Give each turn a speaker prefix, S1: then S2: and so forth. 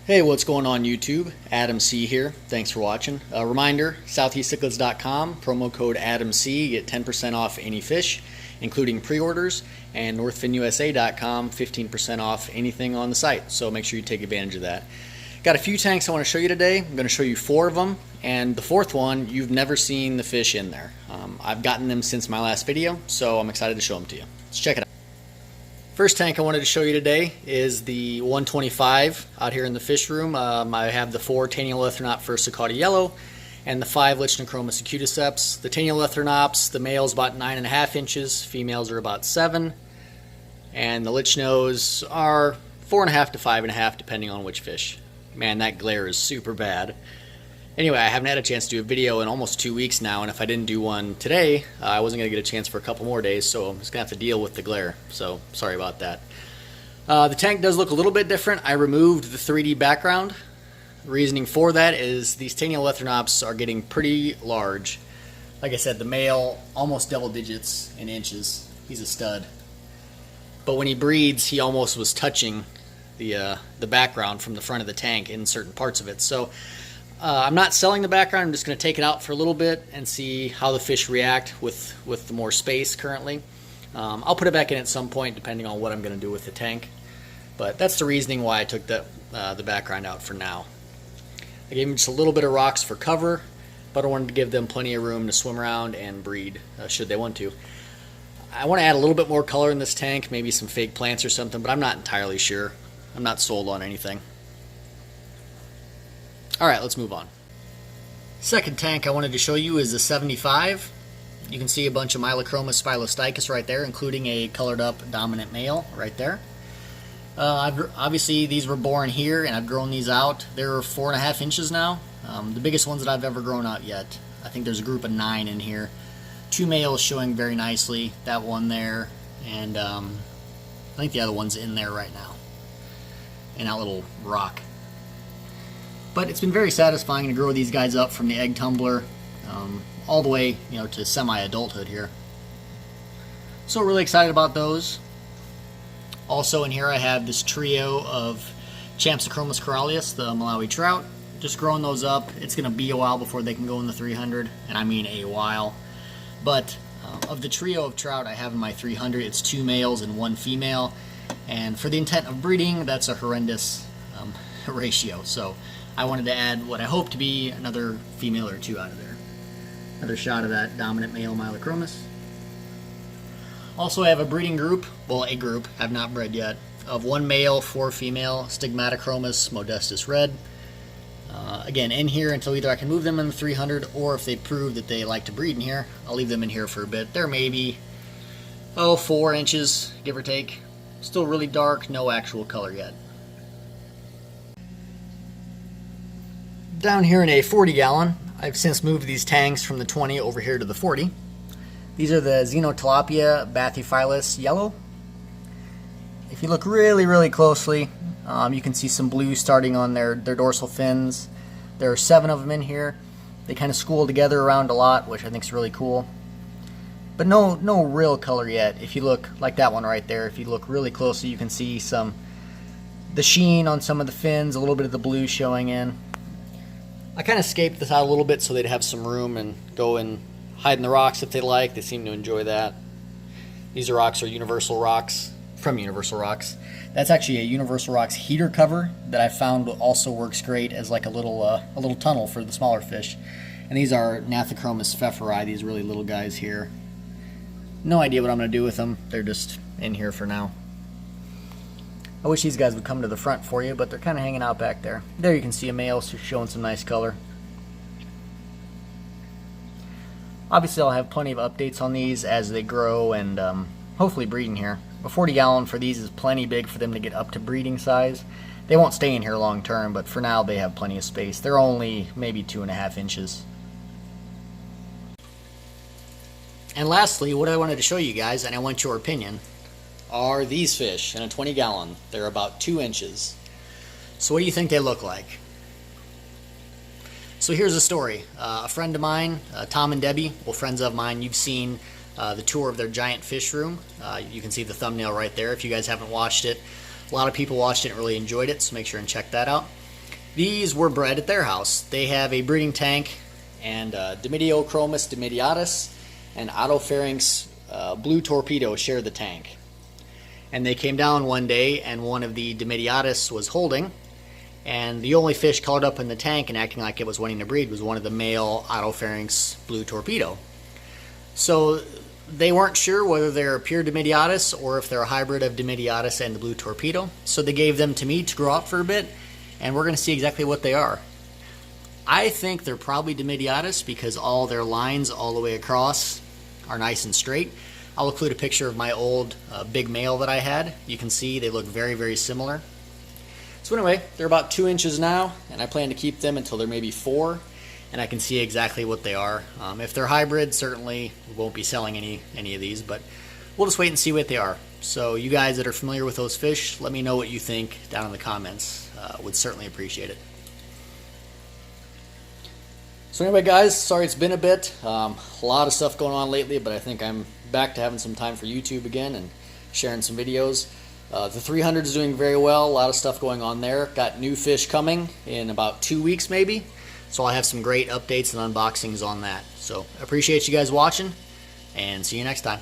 S1: Hey, what's going on YouTube? Adam C here. Thanks for watching. A reminder, southeastcichlids.com, promo code AdamC, get 10% off any fish, including pre-orders, and northfinusa.com, 15% off anything on the site. So make sure you take advantage of that. Got a few tanks I want to show you today. I'm going to show you 4 of them, and the 4th one, you've never seen the fish in there. I've gotten them since my last video, so I'm excited to show them to you. Let's check it out. First tank I wanted to show you today is the 125 out here in the fish room. I have the 4 Taniolethronops versicauda yellow and the 5 Lichnochromis acuticeps. The Taniolethronops, the male's about 9.5 inches, females are about 7, and the Lichnos are 4.5 to 5.5 depending on which fish. Man, that glare is super bad. Anyway, I haven't had a chance to do a video in almost 2 weeks now, and if I didn't do one today, I wasn't going to get a chance for a couple more days, so I'm just going to have to deal with the glare, so sorry about that. The tank does look a little bit different. I removed the 3D background. The reasoning for that is these Taniolethronops are getting pretty large. Like I said, the male, almost double digits in inches. He's a stud. But when he breeds, he almost was touching the background from the front of the tank in certain parts of it. So I'm not selling the background. I'm just going to take it out for a little bit and see how the fish react with the more space currently. I'll put it back in at some point depending on what I'm going to do with the tank. But that's the reasoning why I took the background out for now. I gave them just a little bit of rocks for cover, but I wanted to give them plenty of room to swim around and breed should they want to. I want to add a little bit more color in this tank, maybe some fake plants or something, but I'm not entirely sure. I'm not sold on anything. Alright, let's move on. Second tank I wanted to show you is the 75. You can see a bunch of Mylochromis spilostachys right there, including a colored up dominant male right there. Obviously these were born here and I've grown these out. They're 4.5 inches now. The biggest ones that I've ever grown out yet. I think there's a group of 9 in here. 2 males showing very nicely. That one there, and I think the other one's in there right now. In that little rock. But it's been very satisfying to grow these guys up from the egg tumbler all the way, to semi-adulthood here. So really excited about those. Also in here I have this trio of Champsochromis corallius, the Malawi trout. Just growing those up. It's going to be a while before they can go in the 300, and I mean a while. But of the trio of trout I have in my 300, it's 2 males and 1 female. And for the intent of breeding, that's a horrendous ratio. So I wanted to add what I hope to be another female or 2 out of there. Another shot of that dominant male Mylochromis. Also I have a breeding group, well a group, have not bred yet, of 1 male, 4 female Stigmatochromis modestus red. Again, in here until either I can move them in the 300 or if they prove that they like to breed in here, I'll leave them in here for a bit. They're maybe, 4 inches, give or take. Still really dark, no actual color yet. Down here in a 40-gallon, I've since moved these tanks from the 20 over here to the 40. These are the Xenotilapia bathyphyllus yellow. If you look really, really closely, you can see some blue starting on their dorsal fins. There are 7 of them in here. They kind of school together around a lot, which I think is really cool. But no real color yet. If you look, like that one right there, if you look really closely, you can see the sheen on some of the fins, a little bit of the blue showing in. I kind of scaped this out a little bit so they'd have some room and go and hide in the rocks if they like. They seem to enjoy that. These rocks are Universal Rocks, from Universal Rocks. That's actually a Universal Rocks heater cover that I found also works great as like a little tunnel for the smaller fish. And these are Gnathochromis pfefferi, these really little guys here. No idea what I'm going to do with them. They're just in here for now. I wish these guys would come to the front for you, but they're kind of hanging out back there. There you can see a male showing some nice color. Obviously I'll have plenty of updates on these as they grow and hopefully breeding here. A 40-gallon for these is plenty big for them to get up to breeding size. They won't stay in here long term, but for now they have plenty of space. They're only maybe 2.5 inches. And lastly, what I wanted to show you guys, and I want your opinion, are these fish in a 20-gallon. They're about 2 inches. So what do you think they look like? So here's a story. A friend of mine, Tom and Debbie, well, friends of mine, you've seen the tour of their giant fish room. You can see the thumbnail right there if you guys haven't watched it. A lot of people watched it and really enjoyed it, so make sure and check that out. These were bred at their house. They have a breeding tank, and Dimidiochromis dimidiatus and Otopharynx blue torpedo share the tank. And they came down one day, and one of the dimidiatus was holding, and the only fish caught up in the tank and acting like it was wanting to breed was one of the male Otopharynx blue torpedo. So they weren't sure whether they're a pure dimidiatus or if they're a hybrid of dimidiatus and the blue torpedo. So they gave them to me to grow up for a bit, and we're going to see exactly what they are. I think they're probably dimidiatus because all their lines all the way across are nice and straight. I'll include a picture of my old big male that I had. You can see they look very, very similar. So anyway, they're about 2 inches now, and I plan to keep them until they're maybe 4, and I can see exactly what they are. If they're hybrid, certainly we won't be selling any of these, but we'll just wait and see what they are. So you guys that are familiar with those fish, let me know what you think down in the comments. Would certainly appreciate it. So anyway, guys, sorry it's been a bit. A lot of stuff going on lately, but I think I'm back to having some time for YouTube again and sharing some videos. The 300 is doing very well. A lot of stuff going on there. Got new fish coming in about 2 weeks maybe. So I'll have some great updates and unboxings on that. So appreciate you guys watching, and see you next time.